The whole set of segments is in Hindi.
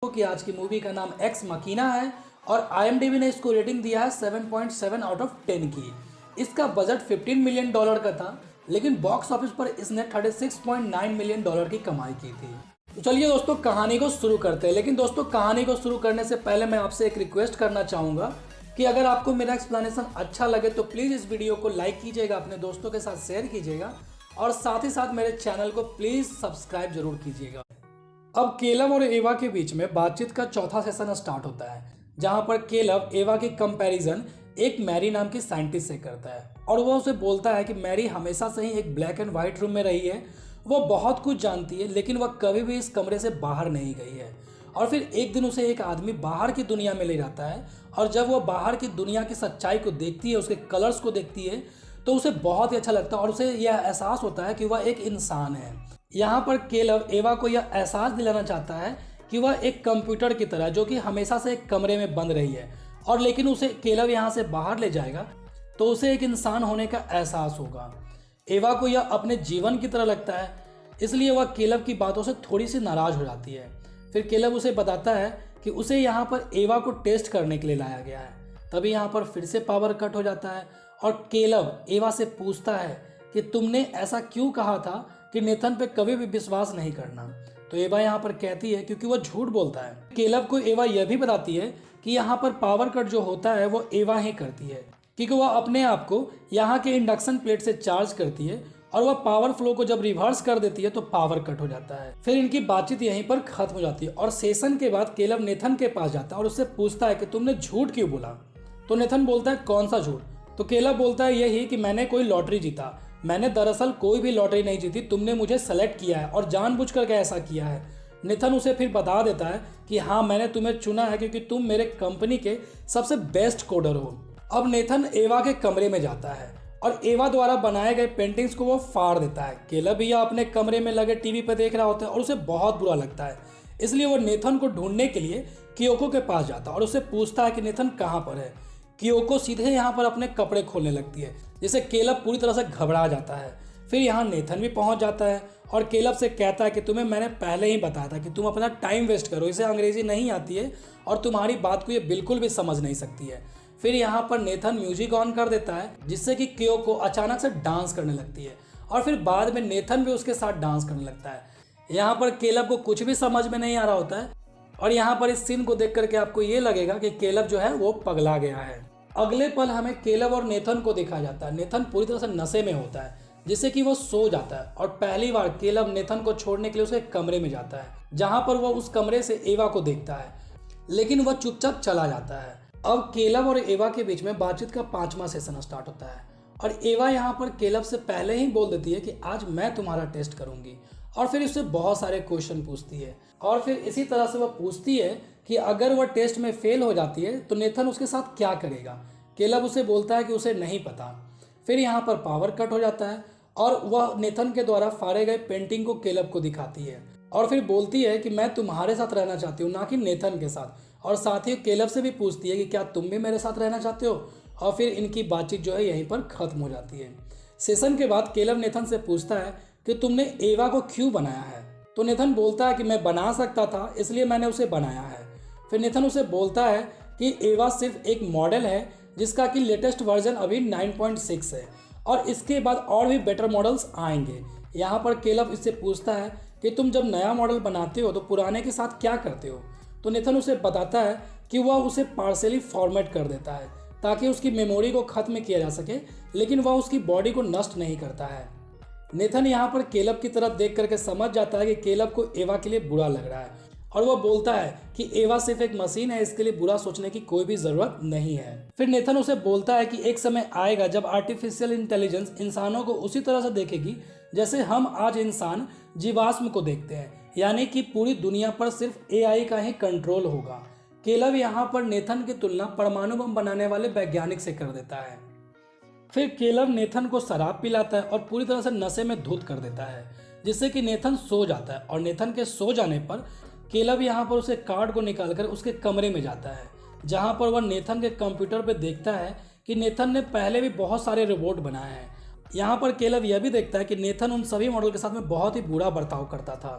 कि आज की मूवी का नाम एक्स मकीना है और IMDb ने इसको रेटिंग दिया है 7.7 आउट ऑफ 10 की। इसका बजट $15 मिलियन का था, लेकिन बॉक्स ऑफिस पर इसने $36.9 मिलियन की कमाई की थी। तो चलिए दोस्तों कहानी को शुरू करते हैं। लेकिन दोस्तों कहानी को शुरू करने से पहले मैं आपसे एक रिक्वेस्ट करना चाहूँगा कि अगर आपको मेरा एक्सप्लेनेशन अच्छा लगे तो प्लीज़ इस वीडियो को लाइक कीजिएगा, अपने दोस्तों के साथ शेयर कीजिएगा और साथ ही साथ मेरे चैनल को प्लीज़ सब्सक्राइब जरूर कीजिएगा। अब केलव और एवा के बीच में बातचीत का चौथा सेशन स्टार्ट होता है, जहाँ पर केलव एवा की कंपैरिजन एक मैरी नाम की साइंटिस्ट से करता है और वह उसे बोलता है कि मैरी हमेशा से ही एक ब्लैक एंड व्हाइट रूम में रही है, वो बहुत कुछ जानती है लेकिन वह कभी भी इस कमरे से बाहर नहीं गई है। और फिर एक दिन उसे एक आदमी बाहर की दुनिया में ले जाता है और जब वह बाहर की दुनिया की सच्चाई को देखती है, उसके कलर्स को देखती है, तो उसे बहुत ही अच्छा लगता है और उसे यह एहसास होता है कि वह एक इंसान है। यहाँ पर केलव एवा को यह एहसास दिलाना चाहता है कि वह एक कंप्यूटर की तरह जो कि हमेशा से एक कमरे में बंद रही है और लेकिन उसे केलव यहाँ से बाहर ले जाएगा तो उसे एक इंसान होने का एहसास होगा। एवा को यह अपने जीवन की तरह लगता है, इसलिए वह केलव की बातों से थोड़ी सी नाराज हो जाती है। फिर केलव उसे बताता है कि उसे यहाँ पर एवा को टेस्ट करने के लिए लाया गया है। तभी यहाँ पर फिर से पावर कट हो जाता है और केलव एवा से पूछता है कि तुमने ऐसा क्यों कहा था कि नेथन पे कभी भी विश्वास नहीं करना। तो एवा यहाँ पर कहती है क्योंकि वह झूठ बोलता है। केलव को एवा यह भी बताती है कि यहाँ पर पावर कट जो होता है वो एवा ही करती है, क्योंकि वह अपने आप को यहाँ के इंडक्शन प्लेट से चार्ज करती है और वह पावर फ्लो को जब रिवर्स कर देती है तो पावर कट हो जाता है। फिर इनकी बातचीत यहीं पर खत्म हो जाती है और सेशन के बाद केलव नेथन के पास जाता है और उससे पूछता है कि तुमने झूठ क्यों बोला। तो नेथन बोलता है कौन सा झूठ। तो केलव बोलता है यही कि मैंने कोई लॉटरी जीता। मैंने दरअसल कोई भी लॉटरी नहीं जीती, तुमने मुझे सेलेक्ट किया है और जानबूझ करके ऐसा किया है। नेथन उसे फिर बता देता है कि हाँ मैंने तुम्हें चुना है क्योंकि तुम मेरे कंपनी के सबसे बेस्ट कोडर हो। अब नेथन एवा के कमरे में जाता है और एवा द्वारा बनाए गए पेंटिंग्स को वो फाड़ देता है। केलव भी अपने कमरे में लगे टीवी पर देख रहा होता है और उसे बहुत बुरा लगता है, इसलिए वो नेथन को ढूंढने के लिए कियोको के पास जाता है और उससे पूछता है कि नेथन कहाँ पर है। कियोको सीधे यहाँ पर अपने कपड़े खोलने लगती है, जिससे केलव पूरी तरह से घबरा जाता है। फिर यहाँ नेथन भी पहुँच जाता है और केलव से कहता है कि तुम्हें मैंने पहले ही बताया था कि तुम अपना टाइम वेस्ट करो, इसे अंग्रेजी नहीं आती है और तुम्हारी बात को ये बिल्कुल भी समझ नहीं सकती है। फिर यहाँ पर नेथन म्यूजिक ऑन कर देता है, जिससे कि कियोको अचानक से डांस करने लगती है और फिर बाद में नेथन भी उसके साथ डांस करने लगता है। यहाँ पर केलव को कुछ भी समझ में नहीं आ रहा होता है और यहाँ पर इस सीन को देख करके आपको ये लगेगा कि केलव जो है वो पगला गया है। अगले पल हमें केलव और नेथन को दिखाया जाता है। नेथन पूरी तरह से नशे में होता है, जिससे कि वो सो जाता है और पहली बार केलव नेथन को छोड़ने के लिए उसके कमरे में जाता है, जहाँ पर वो उस कमरे से एवा को देखता है, लेकिन वह चुपचाप चला जाता है। अब केलव और एवा के बीच में बातचीत का 5वां सेशन स्टार्ट होता है और एवा यहाँ पर केलव से पहले ही बोल देती है कि आज मैं तुम्हारा टेस्ट करूंगी और फिर उससे बहुत सारे क्वेश्चन पूछती है और फिर इसी तरह से वह पूछती है कि अगर वह टेस्ट में फेल हो जाती है तो नेथन उसके साथ क्या करेगा। केलव उसे बोलता है कि उसे नहीं पता। फिर यहाँ पर पावर कट हो जाता है और वह नेथन के द्वारा फाड़े गए पेंटिंग को केलव को दिखाती है और फिर बोलती है कि मैं तुम्हारे साथ रहना चाहती हूँ, ना कि नेथन के साथ। और साथ ही केलव से भी पूछती है कि क्या तुम भी मेरे साथ रहना चाहते हो, और फिर इनकी बातचीत जो है यहीं पर खत्म हो जाती है। सेशन के बाद केलव नेथन से पूछता है कि तुमने एवा को क्यों बनाया है। तो नेथन बोलता है कि मैं बना सकता था, इसलिए मैंने उसे बनाया है। फिर नेथन उसे बोलता है कि एवा सिर्फ एक मॉडल है जिसका कि लेटेस्ट वर्जन अभी 9.6 है और इसके बाद और भी बेटर मॉडल्स आएंगे। यहाँ पर केलव इससे पूछता है कि तुम जब नया मॉडल बनाते हो तो पुराने के साथ क्या करते हो। तो नेथन उसे बताता है कि वह उसे पार्शियली फॉर्मेट कर देता है ताकि उसकी मेमोरी को खत्म किया जा सके, लेकिन वह उसकी बॉडी को नष्ट नहीं करता है। नेथन यहाँ पर केलव की तरफ देख करके समझ जाता है कि केलव को एवा के लिए बुरा लग रहा है और वह बोलता है कि एवा सिर्फ एक मशीन है, इसके लिए बुरा सोचने की कोई भी जरूरत नहीं है। फिर नेथन उसे बोलता है कि एक समय आएगा जब आर्टिफिशियल इंटेलिजेंस इंसानों को उसी तरह से देखेगी जैसे हम आज इंसान जीवाश्म को देखते हैं, यानी कि पूरी दुनिया पर सिर्फ AI का ही कंट्रोल होगा। केलव यहाँ पर नेथन की तुलना परमाणु बम बनाने वाले वैज्ञानिक से कर देता है। फिर केलव नेथन को शराब पिलाता है और पूरी तरह से नशे में धुत कर देता है, जिससे कि नेथन सो जाता है और नेथन के सो जाने पर केलव यहाँ पर उसे कार्ड को निकालकर उसके कमरे में जाता है, जहाँ पर वह नेथन के कंप्यूटर पर देखता है कि नेथन ने पहले भी बहुत सारे रोबोट बनाए हैं। यहाँ पर केलव यह भी देखता है कि नेथन उन सभी मॉडल के साथ में बहुत ही बुरा बर्ताव करता था।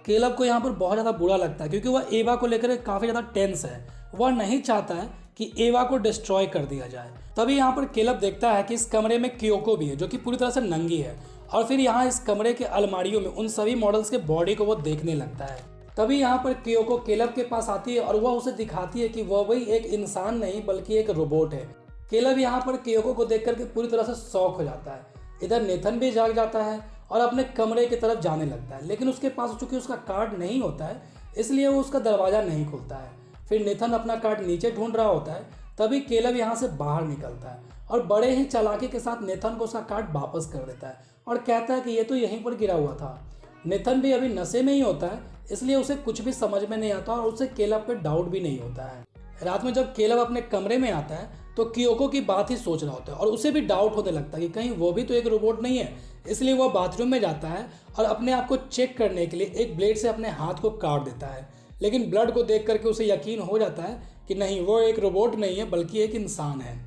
केलब को यहाँ पर बहुत ज़्यादा बुरा लगता है क्योंकि वह एवा को लेकर काफ़ी ज़्यादा टेंस है। वह नहीं चाहता है कि एवा को डिस्ट्रॉय कर दिया जाए। तभी यहाँ पर केलब देखता है कि इस कमरे में क्योको भी है जो कि पूरी तरह से नंगी है, और फिर यहाँ इस कमरे के अलमारियों में उन सभी मॉडल्स के बॉडी को वो देखने लगता है। तभी यहाँ पर क्योको केलब के पास आती है और वह उसे दिखाती है कि वह वही एक इंसान नहीं बल्कि एक रोबोट है। केलब यहाँ पर क्योको को देख करके पूरी तरह से शॉक हो जाता है। इधर नेथन भी जाग जाता है और अपने कमरे की तरफ जाने लगता है, लेकिन उसके पास चूंकि उसका कार्ड नहीं होता है इसलिए वो उसका दरवाज़ा नहीं खुलता है। फिर नेथन अपना कार्ड नीचे ढूंढ रहा होता है, तभी केलब यहाँ से बाहर निकलता है और बड़े ही चालाकी के साथ नेथन को उसका कार्ड वापस कर देता है और कहता है कि ये तो यहीं पर गिरा हुआ था। नेथन भी अभी नशे में ही होता है इसलिए उसे कुछ भी समझ में नहीं आता और उसे केलब पे डाउट भी नहीं होता है। रात में जब केलब अपने कमरे में आता है तो क्योको की बात ही सोच रहा होता है और उसे भी डाउट होने लगता है कि कहीं वो भी तो एक रोबोट नहीं है। इसलिए वह बाथरूम में जाता है और अपने आप को चेक करने के लिए एक ब्लेड से अपने हाथ को काट देता है, लेकिन ब्लड को देख करके उसे यकीन हो जाता है कि नहीं, वो एक रोबोट नहीं है बल्कि एक इंसान है।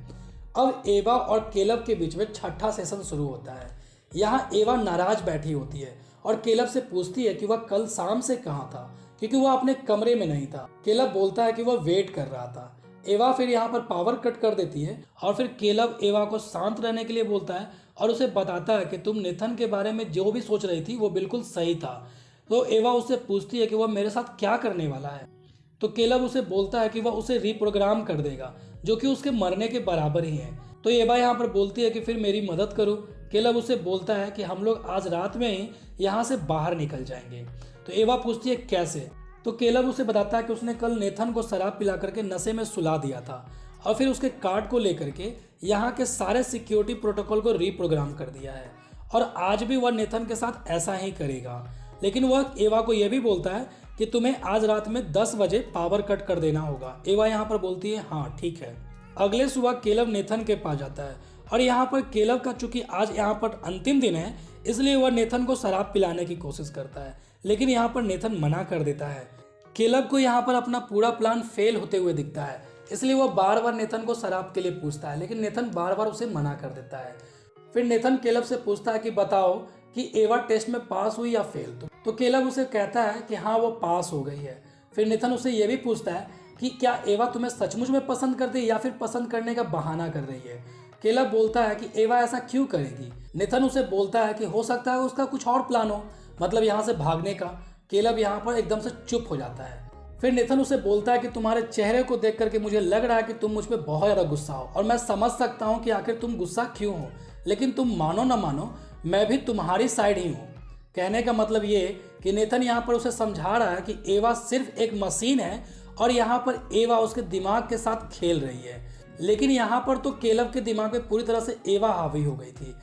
अब एवा और केलब के बीच में छठा सेशन शुरू होता है। यहाँ एवा नाराज बैठी होती है और केलब से पूछती है कि वह कल शाम से कहाँ था, क्योंकि वह अपने कमरे में नहीं था। केलब बोलता है कि वह वेट कर रहा था। एवा फिर यहाँ पर पावर कट कर देती है और फिर केलब एवा को शांत रहने के लिए बोलता है और उसे बताता है कि तुम नेथन के बारे में जो भी सोच रही थी वो बिल्कुल सही था। तो एवा उससे पूछती है कि वह मेरे साथ क्या करने वाला है, तो केलब उसे बोलता है कि वह उसे रिप्रोग्राम कर देगा जो कि उसके मरने के बराबर ही है। तो एवा यहाँ पर बोलती है कि फिर मेरी मदद करो। केलब उसे बोलता है कि हम लोग आज रात में ही यहाँ से बाहर निकल जाएंगे। तो एवा पूछती है कैसे, तो केलब उसे बताता है कि उसने कल नेथन को शराब पिला करके नशे में सुला दिया था और फिर उसके कार्ड को लेकर के यहाँ के सारे सिक्योरिटी प्रोटोकॉल को रीप्रोग्राम कर दिया है और आज भी वह नेथन के साथ ऐसा ही करेगा। लेकिन वह एवा को यह भी बोलता है कि तुम्हें आज रात में 10 बजे पावर कट कर देना होगा। एवा यहाँ पर बोलती है हाँ ठीक है। अगले सुबह केलब नेथन के पास जाता है और यहाँ पर केलब का चूंकि आज यहाँ पर अंतिम दिन है इसलिए वह नेथन को शराब पिलाने की कोशिश करता है, लेकिन यहाँ पर नेथन मना कर देता है। केलब को यहाँ पर अपना पूरा प्लान फेल होते हुए दिखता है, इसलिए वह बार बार नेथन को शराब के लिए पूछता है, लेकिन नेथन बार बार उसे मना कर देता है। फिर नेथन केलब से पूछता है कि बताओ कि एवा टेस्ट में पास हुई या फेल। तो केलब उसे कहता है कि हाँ वो पास हो गई है। फिर नेथन उसे यह भी पूछता है कि क्या एवा तुम्हें सचमुच में पसंद करती या फिर पसंद करने का बहाना कर रही है। केलब बोलता है कि एवा ऐसा क्यों करेगी। नेथन उसे बोलता है कि हो सकता है उसका कुछ और प्लान हो, मतलब यहाँ से भागने का। केलब यहाँ पर एकदम से चुप हो जाता है। फिर नेथन उसे बोलता है कि तुम्हारे चेहरे को देख करके मुझे लग रहा है कि तुम मुझ पर बहुत ज़्यादा गुस्सा हो और मैं समझ सकता हूँ कि आखिर तुम गुस्सा क्यों हो, लेकिन तुम मानो ना मानो मैं भी तुम्हारी साइड ही हूँ। कहने का मतलब ये कि नेथन यहाँ पर उसे समझा रहा है कि एवा सिर्फ एक मशीन है और यहाँ पर एवा उसके दिमाग के साथ खेल रही है। लेकिन यहाँ पर तो केलब के दिमाग में पूरी तरह से एवा हावी हो गई थी,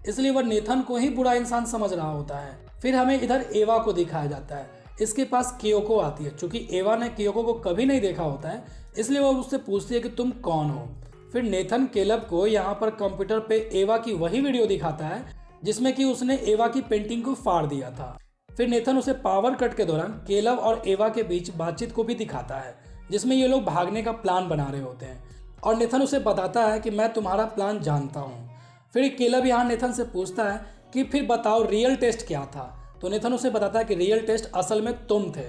इसलिए वह नेथन को ही बुरा इंसान समझ रहा होता है। फिर हमें इधर एवा को दिखाया जाता है। इसके पास क्योको आती है। चूंकि एवा ने क्योको को कभी नहीं देखा होता है इसलिए वह उससे पूछती है कि तुम कौन हो। फिर नेथन केलब को यहाँ पर कंप्यूटर पे एवा की वही वीडियो दिखाता है जिसमें कि उसने एवा की पेंटिंग को फाड़ दिया था। फिर नेथन उसे पावर कट के दौरान केलब और एवा के बीच बातचीत को भी दिखाता है जिसमें ये लोग भागने का प्लान बना रहे होते हैं और नेथन उसे बताता है कि मैं तुम्हारा प्लान जानता हूँ। फिर केलब यहाँ नेथन से पूछता है कि फिर बताओ रियल टेस्ट क्या था। तो नेथन उसे बताता है कि रियल टेस्ट असल में तुम थे,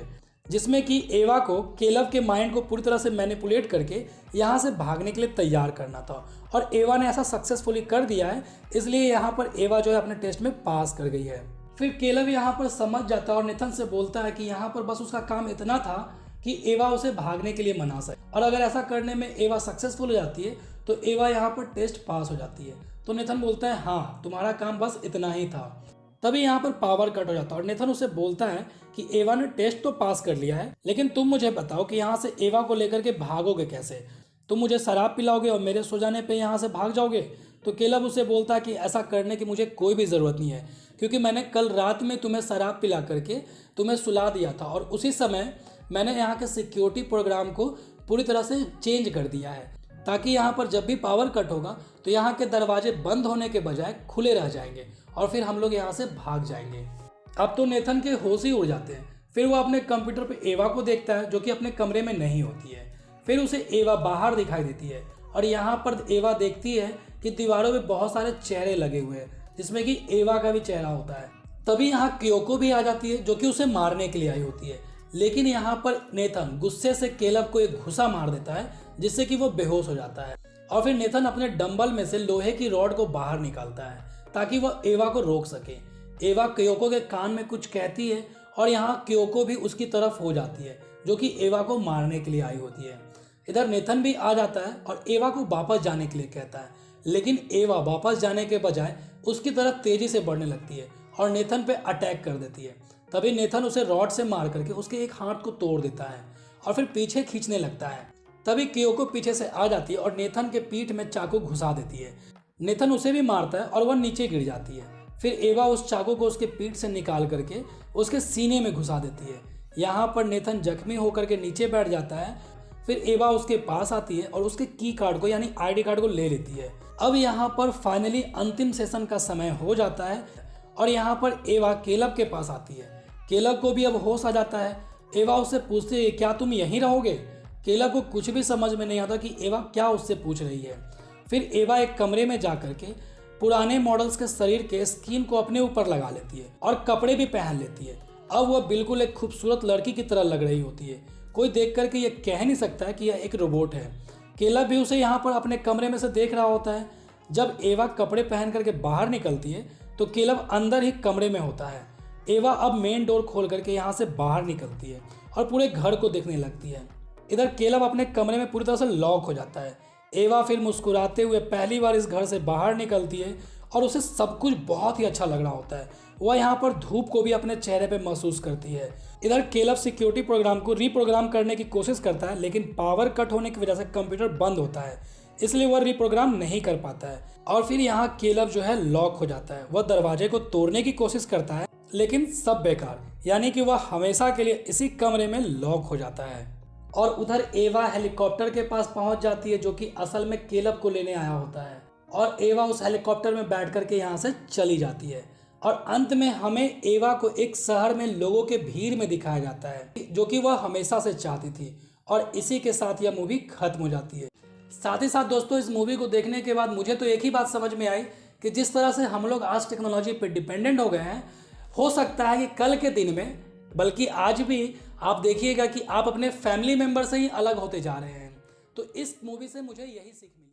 जिसमें कि एवा को केलब के माइंड को पूरी तरह से मैनिपुलेट करके यहाँ से भागने के लिए तैयार करना था और एवा ने ऐसा सक्सेसफुली कर दिया है, इसलिए यहाँ पर एवा जो है अपने टेस्ट में पास कर गई है। फिर केलब यहाँ पर समझ जाता है और नेथन से बोलता है कि यहाँ पर बस उसका काम इतना था कि एवा उसे भागने के लिए मना सके और अगर ऐसा करने में एवा सक्सेसफुल हो जाती है तो एवा यहाँ पर टेस्ट पास हो जाती है। तो नेथन बोलता है हाँ तुम्हारा काम बस इतना ही था। तभी यहाँ पर पावर कट हो जाता है और नेथन उसे बोलता है कि एवा ने टेस्ट तो पास कर लिया है, लेकिन तुम मुझे बताओ कि यहाँ से एवा को लेकर के भागोगे कैसे। तुम मुझे शराब पिलाओगे और मेरे सो जाने पे यहाँ से भाग जाओगे। तो केलब उसे बोलता है कि ऐसा करने की मुझे कोई भी ज़रूरत नहीं है, क्योंकि मैंने कल रात में तुम्हें शराब पिला करके तुम्हें सुला दिया था और उसी समय मैंने यहाँ के सिक्योरिटी प्रोग्राम को पूरी तरह से चेंज कर दिया है ताकि यहाँ पर जब भी पावर कट होगा तो यहाँ के दरवाजे बंद होने के बजाय खुले रह जाएंगे और फिर हम लोग यहाँ से भाग जाएंगे। अब तो नेथन के होश ही उड़ जाते हैं। फिर वो अपने कंप्यूटर पे एवा को देखता है जो कि अपने कमरे में नहीं होती है। फिर उसे एवा बाहर दिखाई देती है और यहाँ पर एवा देखती है कि दीवारों में बहुत सारे चेहरे लगे हुए हैं जिसमें कि एवा का भी चेहरा होता है। तभी यहाँ क्योको भी आ जाती है जो कि उसे मारने के लिए आई होती है, लेकिन यहाँ पर नेथन गुस्से से केलब को एक घुसा मार देता है जिससे कि वो बेहोश हो जाता है। और फिर नेथन अपने डंबल में से लोहे की रॉड को बाहर निकालता है ताकि वह एवा को रोक सके। एवा क्योको के कान में कुछ कहती है और यहाँ क्योको भी उसकी तरफ हो जाती है जो कि एवा को मारने के लिए आई होती है। इधर नेथन भी आ जाता है और एवा को वापस जाने के लिए कहता है, लेकिन एवा वापस जाने के बजाय उसकी तरफ तेजी से बढ़ने लगती है और नेथन पे अटैक कर देती है। तभी नेथन उसे रॉड से मार करके उसके एक हाथ को तोड़ देता है और फिर पीछे खींचने लगता है। तभी क्योको पीछे से आ जाती है और नेथन के पीठ में चाकू घुसा देती है। नेथन उसे भी मारता है और वह नीचे गिर जाती है। फिर एवा उस चाकू को उसके पीठ से निकाल करके उसके सीने में घुसा देती है। यहाँ पर नेथन जख्मी होकर के नीचे बैठ जाता है। फिर एवा उसके पास आती है और उसके की कार्ड को यानी आईडी कार्ड को ले लेती है। अब यहाँ पर फाइनली अंतिम सेशन का समय हो जाता है और यहाँ पर एवा केलब के पास आती है। केलब को भी अब होश आ जाता है। एवा उससे पूछती है, क्या तुम यहीं रहोगे? केलब को कुछ भी समझ में नहीं आता कि एवा क्या उससे पूछ रही है। फिर एवा एक कमरे में जा करके पुराने मॉडल्स के शरीर के स्किन को अपने ऊपर लगा लेती है और कपड़े भी पहन लेती है। अब वह बिल्कुल एक खूबसूरत लड़की की तरह लग रही होती है। कोई देख करके ये कह नहीं सकता है कि यह एक रोबोट है। केलब भी उसे यहाँ पर अपने कमरे में से देख रहा होता है। जब एवा कपड़े पहन करके बाहर निकलती है तो केलब अंदर ही कमरे में होता है। एवा अब मेन डोर खोल करके यहाँ से बाहर निकलती है और पूरे घर को देखने लगती है। इधर केलब अपने कमरे में पूरी तरह से लॉक हो जाता है। एवा फिर मुस्कुराते हुए पहली बार इस घर से बाहर निकलती है और उसे सब कुछ बहुत ही अच्छा लग रहा होता है। वह यहाँ पर धूप को भी अपने चेहरे पे महसूस करती है। इधर केलब सिक्योरिटी प्रोग्राम को रीप्रोग्राम करने की कोशिश करता है, लेकिन पावर कट होने की वजह से कंप्यूटर बंद होता है, इसलिए वह रीप्रोग्राम नहीं कर पाता है। और फिर यहाँ केलब जो है लॉक हो जाता है। वह दरवाजे को तोड़ने की कोशिश करता है, लेकिन सब बेकार, यानी कि वह हमेशा के लिए इसी कमरे में लॉक हो जाता है। और उधर एवा हेलीकॉप्टर के पास पहुंच जाती है जो कि असल में केलब को लेने आया होता है। और एवा उस हेलीकॉप्टर में बैठ करके यहाँ से चली जाती है। और अंत में हमें एवा को एक शहर में लोगों के भीड़ में दिखाया जाता है जो कि वह हमेशा से चाहती थी। और इसी के साथ यह मूवी खत्म हो जाती है। साथ ही साथ दोस्तों, इस मूवी को देखने के बाद मुझे तो एक ही बात समझ में आई कि जिस तरह से हम लोग आज टेक्नोलॉजी पे डिपेंडेंट हो गए हैं, हो सकता है कि कल के दिन में, बल्कि आज भी आप देखिएगा कि आप अपने फैमिली मेम्बर से ही अलग होते जा रहे हैं। तो इस मूवी से मुझे यही सीख मिली।